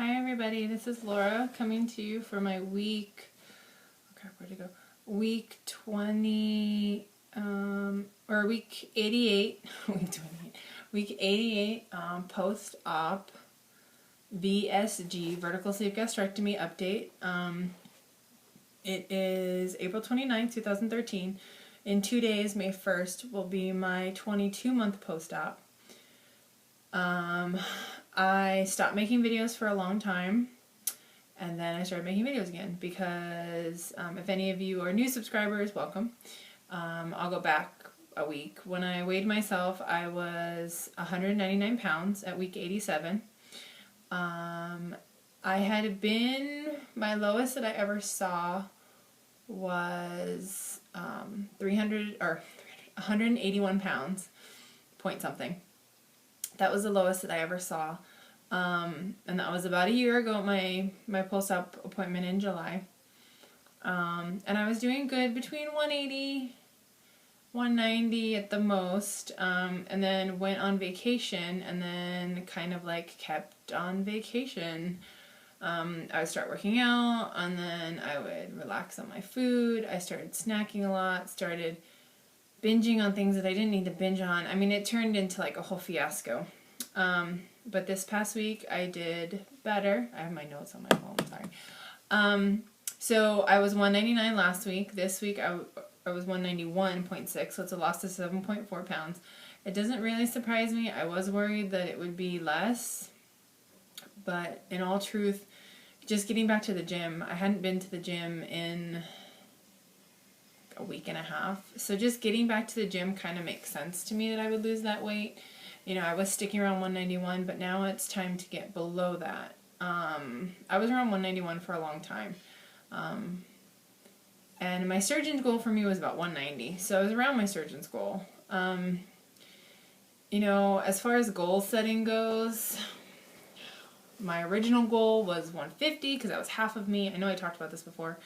Hi everybody, this is Laura coming to you for my week, where'd it go? Week 20, or week 88, week 88, post-op VSG, vertical sleeve gastrectomy update. It is April 29th, 2013. In 2 days, May 1st, will be my 22-month post-op. I stopped making videos for a long time, and then I started making videos again because if any of you are new subscribers, welcome. I'll go back a week. When I weighed myself, I was 199 pounds at week 87. I had been, my lowest that I ever saw was 181 pounds, point something. That was the lowest that I ever saw. And that was about a year ago at my post-op appointment in July. And I was doing good between 180, 190 at the most, and then went on vacation and then kind of like kept on vacation. I would start working out and then I would relax on my food. I started snacking a lot, started binging on things that I didn't need to binge on. I mean, it turned into like a whole fiasco. But this past week I did better. I have my notes on my phone, sorry. So I was 199 last week. This week I was 191.6, so it's a loss of 7.4 pounds. It doesn't really surprise me. I was worried that it would be less, but in all truth, just getting back to the gym. I hadn't been to the gym in a week and a half, so just getting back to the gym kind of makes sense to me that I would lose that weight. You know, I was sticking around 191, but now it's time to get below that. I was around 191 for a long time. And my surgeon's goal for me was about 190, so I was around my surgeon's goal. You know, as far as goal setting goes, my original goal was 150 because that was half of me. I know I talked about this before.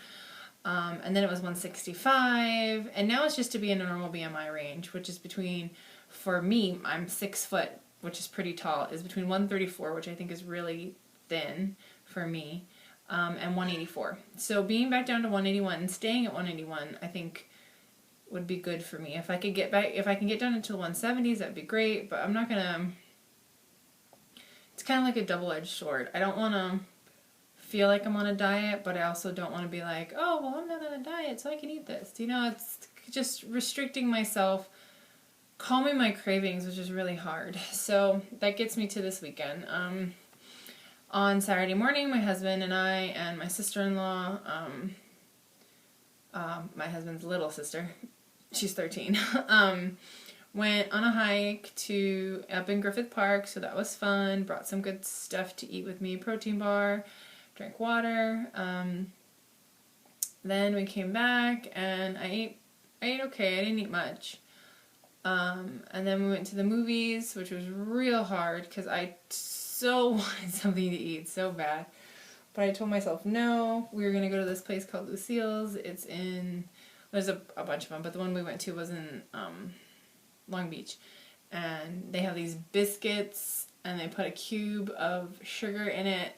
And then it was 165, and now it's just to be in a normal BMI range, which is between, for me, I'm 6 foot, which is pretty tall, is between 134, which I think is really thin for me, and 184. So being back down to 181 and staying at 181, I think would be good for me. If I could get back, if I can get down into the 170s, that'd be great, but I'm not gonna, it's kind of like a double-edged sword. I don't want to feel like I'm on a diet, but I also don't want to be like, oh, well, I'm not on a diet, so I can eat this. You know, it's just restricting myself, calming my cravings, which is really hard. So that gets me to this weekend. On Saturday morning, my husband and I and my sister-in-law, my husband's little sister, she's 13, went on a hike up in Griffith Park, so that was fun. Brought some good stuff to eat with me, protein bar, drank water. Then we came back and I ate okay. I didn't eat much. And then we went to the movies, which was real hard because I so wanted something to eat so bad. But I told myself no. We were going to go to this place called Lucille's. It's in, there's a bunch of them, but the one we went to was in Long Beach. And they have these biscuits and they put a cube of sugar in it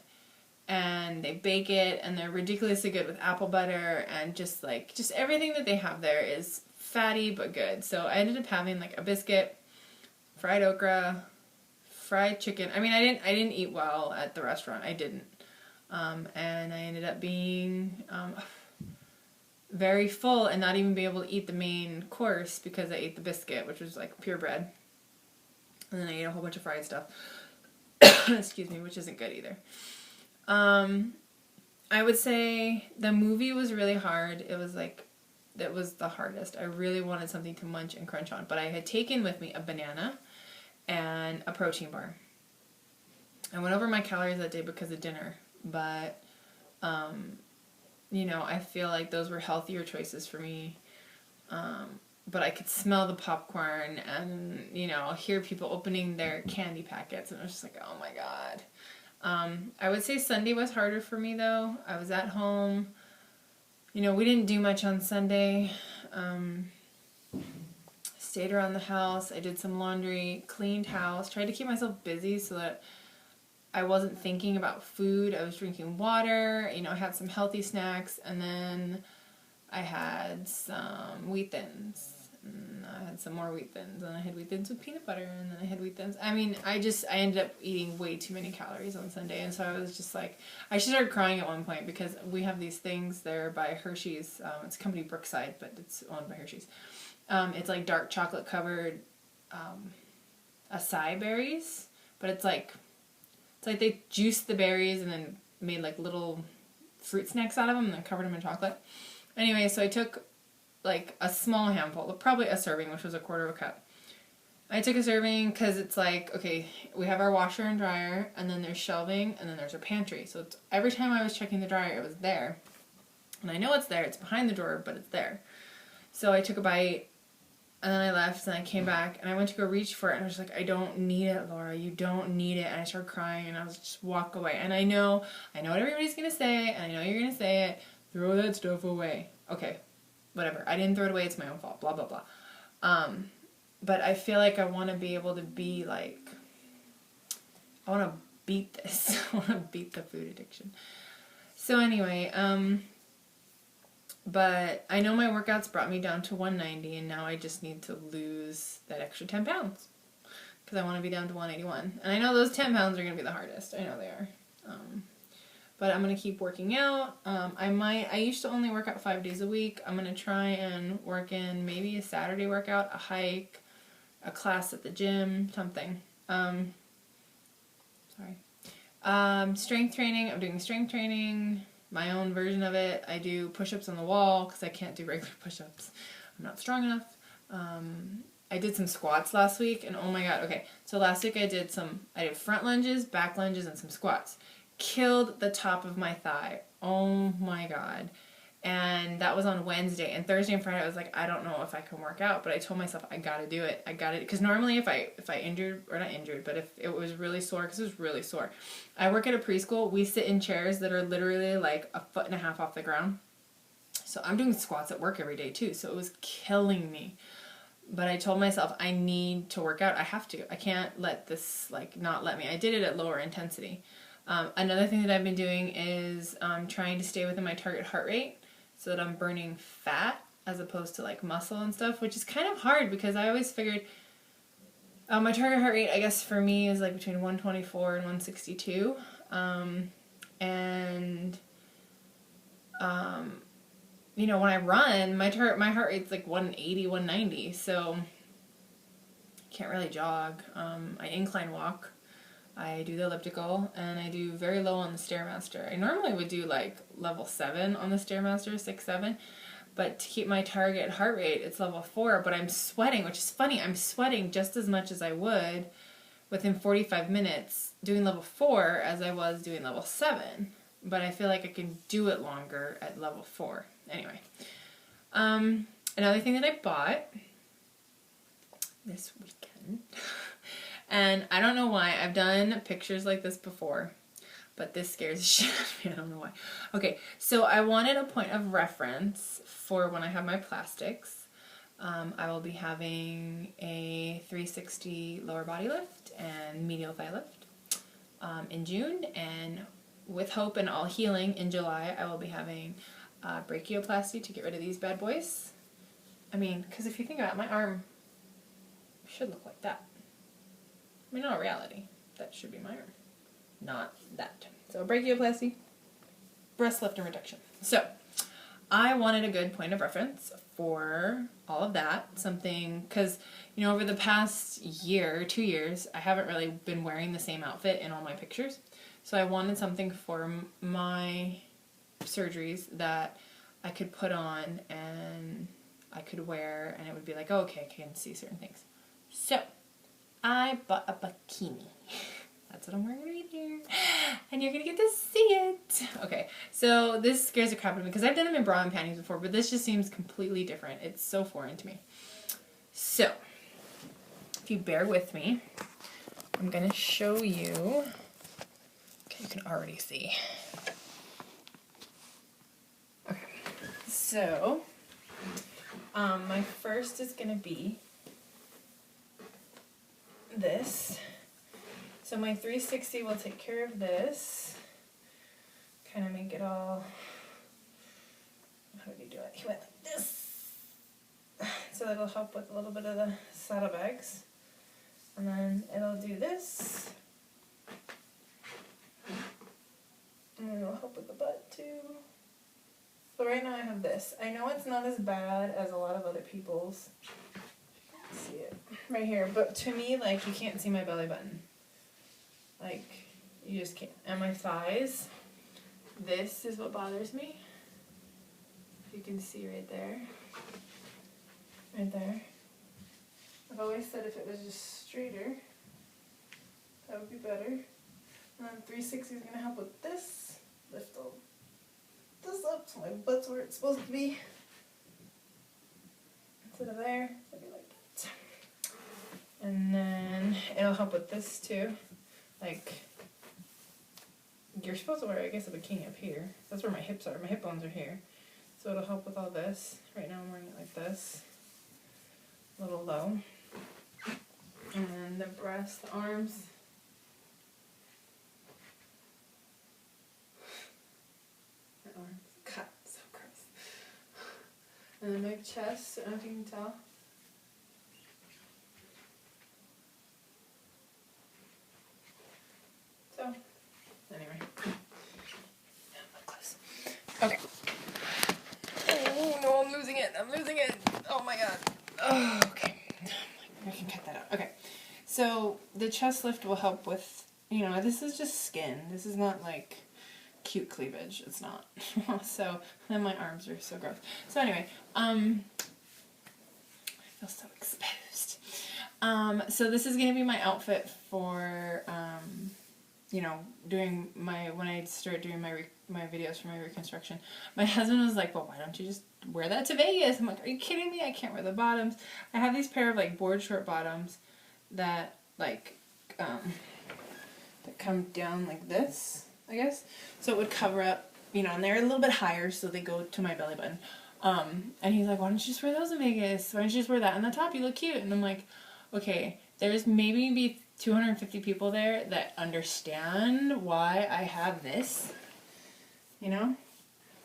and they bake it and they're ridiculously good with apple butter and just everything that they have there is fatty but good. So I ended up having like a biscuit, fried okra, fried chicken. I mean, I didn't eat well at the restaurant. I didn't. And I ended up being very full and not even be able to eat the main course because I ate the biscuit, which was like purebred. And then I ate a whole bunch of fried stuff. Excuse me, which isn't good either. I would say the movie was really hard. It was the hardest. I really wanted something to munch and crunch on, but I had taken with me a banana and a protein bar. I went over my calories that day because of dinner, but, you know, I feel like those were healthier choices for me. But I could smell the popcorn and, you know, hear people opening their candy packets, and I was just like, oh my God. I would say Sunday was harder for me though. I was at home. You know, we didn't do much on Sunday. Stayed around the house. I did some laundry, cleaned house, tried to keep myself busy so that I wasn't thinking about food. I was drinking water. You know, I had some healthy snacks, and then I had some Wheat Thins. And I had some more Wheat Thins, and I had Wheat Thins with peanut butter, and then I had Wheat Thins. I mean, I ended up eating way too many calories on Sunday, and so I was just like, I started crying at one point because we have these things there by Hershey's. It's a company Brookside, but it's owned by Hershey's. It's like dark chocolate covered acai berries, but it's like they juiced the berries and then made like little fruit snacks out of them and then covered them in chocolate. Anyway, so I took like a small handful, probably a serving, which was a quarter of a cup. I took a serving because it's like, okay, we have our washer and dryer, and then there's shelving, and then there's our pantry. So it's, every time I was checking the dryer, it was there. And I know it's there. It's behind the drawer, but it's there. So I took a bite, and then I left, and I came back, and I went to go reach for it, and I was like, I don't need it, Laura. You don't need it. And I started crying, and I was just walk away. And I know what everybody's going to say, and I know you're going to say it. Throw that stuff away. Okay, whatever. I didn't throw it away. It's my own fault. Blah, blah, blah. But I feel like I want to be able to be like, I want to beat this. I want to beat the food addiction. So anyway, but I know my workouts brought me down to 190, and now I just need to lose that extra 10 pounds because I want to be down to 181. And I know those 10 pounds are going to be the hardest. I know they are. But I'm going to keep working out. I used to only work out 5 days a week. I'm going to try and work in maybe a Saturday workout, a hike, a class at the gym, something. Strength training. I'm doing strength training, my own version of it. I do push-ups on the wall because I can't do regular push-ups. I'm not strong enough. I did some squats last week, and oh my god, okay. So last week I did front lunges, back lunges, and some squats. Killed the top of my thigh. Oh my god. And that was on Wednesday. And Thursday and Friday I was like, I don't know if I can work out, but I told myself I gotta do it. I gotta, because normally if I injured, or not injured, but if it was really sore, because it was really sore. I work at a preschool. We sit in chairs that are literally like 1.5 feet off the ground. So I'm doing squats at work every day too. So it was killing me. But I told myself I need to work out. I have to. I can't let this like not let me. I did it at lower intensity. Another thing that I've been doing is trying to stay within my target heart rate so that I'm burning fat as opposed to like muscle and stuff, which is kind of hard because I always figured my target heart rate, I guess for me, is like between 124 and 162. You know, when I run, my heart rate's like 180, 190, so I can't really jog. I incline walk. I do the elliptical, and I do very low on the Stairmaster. I normally would do like level 7 on the Stairmaster, 6, 7, but to keep my target heart rate, it's level 4, but I'm sweating, which is funny. I'm sweating just as much as I would within 45 minutes doing level 4 as I was doing level 7, but I feel like I can do it longer at level 4. Anyway, another thing that I bought this weekend, and I don't know why, I've done pictures like this before, but this scares the shit out of me. I don't know why. Okay, so I wanted a point of reference for when I have my plastics. I will be having a 360 lower body lift and medial thigh lift in June, and with hope and all healing in July, I will be having brachioplasty to get rid of these bad boys. I mean, because if you think about it, my arm should look like that. I mean, not reality. That should be my arm. Not that. So brachioplasty, breast lift, and reduction. So I wanted a good point of reference for all of that. Something, because, you know, over the past year, 2 years, I haven't really been wearing the same outfit in all my pictures. So I wanted something for my surgeries that I could put on and I could wear, and it would be like, oh, okay, I can see certain things. So I bought a bikini. That's what I'm wearing right here. And you're going to get to see it. Okay, so this scares the crap out of me because I've done them in bra and panties before, but this just seems completely different. It's so foreign to me. So, if you bear with me, I'm going to show you. Okay, you can already see. Okay, so my first is going to be this. So So my 360 will take care of this. Kind of make it all, how did he do it? He went like this. So that'll help with a little bit of the saddlebags. And then it'll do this. And it'll help with the butt too. So right now I have this. I know it's not as bad as a lot of other people's. See it right here, but to me, like, you can't see my belly button. Like, you just can't. And my thighs, this is what bothers me. You can see right there. Right there. I've always said if it was just straighter, that would be better. And then 360 is going to help with this. Lift all this up so my butt's where it's supposed to be. Instead of there, it'll be like that. And then it'll help with this too. Like, you're supposed to wear, I guess, a bikini up here. That's where my hips are. My hip bones are here. So it'll help with all this. Right now I'm wearing it like this. A little low. And then the breast, the arms. My arms cut. So gross. And then my chest. I don't know if you can tell. So, anyway. Up close. Okay. Oh no, I'm losing it. I'm losing it. Oh my god. Oh, okay. I can cut that out. Okay. So, the chest lift will help with, you know, this is just skin. This is not like cute cleavage. It's not. So, then my arms are so gross. So anyway, I feel so exposed. So this is going to be my outfit for, you know, doing my, when I start doing my videos for my reconstruction. My husband was like, well, why don't you just wear that to Vegas? I'm like, are you kidding me? I can't wear the bottoms. I have these pair of like board short bottoms that like, that come down like this, I guess. So it would cover up, you know, and they're a little bit higher, so they go to my belly button. And he's like, why don't you just wear those in Vegas? Why don't you just wear that on the top? You look cute. And I'm like, okay, there's maybe 250 people there that understand why I have this, you know?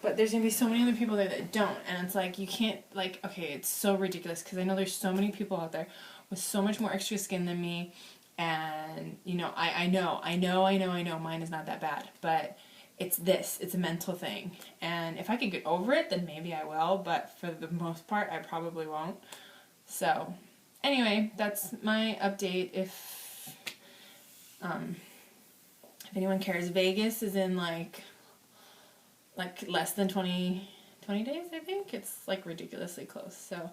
But there's going to be so many other people there that don't. And it's like, you can't, like, okay, it's so ridiculous because I know there's so many people out there with so much more extra skin than me. And, you know, I know mine is not that bad. But it's a mental thing. And if I could get over it, then maybe I will. But for the most part, I probably won't. So, anyway, that's my update. If anyone cares, Vegas is in like less than 20 days, I think. It's like ridiculously close. So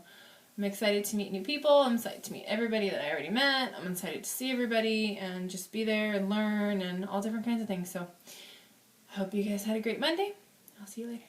I'm excited to meet new people. I'm excited to meet everybody that I already met. I'm excited to see everybody and just be there and learn and all different kinds of things. So I hope you guys had a great Monday. I'll see you later.